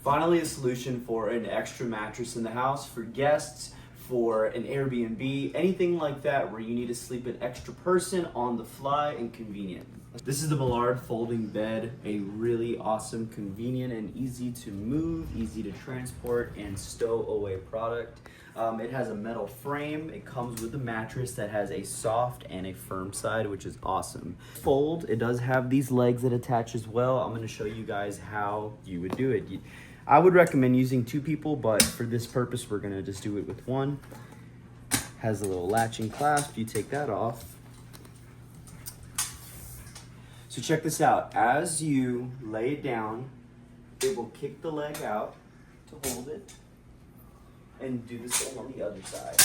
Finally, a solution for an extra mattress in the house for guests, for an Airbnb, anything like that where you need to sleep an extra person on the fly and convenient. This is the Milliard folding bed, a really awesome, convenient, and easy to move, easy to transport, and stow away product. It has a metal frame. It comes with a mattress that has a soft and a firm side, which is awesome. Fold, it does have these legs that attach as well. I'm gonna show you guys how you would do it. I would recommend using 2 people, but for this purpose, we're gonna just do it with 1. Has a little latching clasp. You take that off. So check this out. As you lay it down, it will kick the leg out to hold it and do the same on the other side.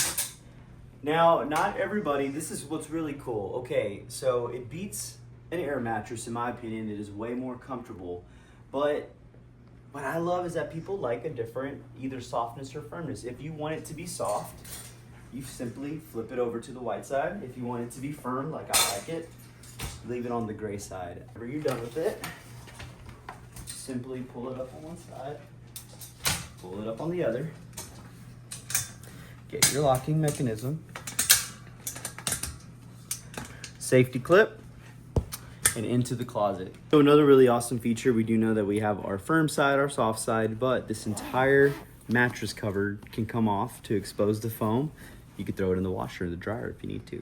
Now, not everybody, this is what's really cool. Okay, so it beats an air mattress in my opinion. It is way more comfortable, but what I love is that people like a different either softness or firmness. If you want it to be soft, you simply flip it over to the white side. If you want it to be firm, like I like it, leave it on the gray side. After you're done with it, simply pull it up on one side, pull it up on the other, get your locking mechanism, safety clip, and into the closet. So another really awesome feature, we do know that we have our firm side, our soft side, but this entire mattress cover can come off to expose the foam. You could throw it in the washer or the dryer if you need to.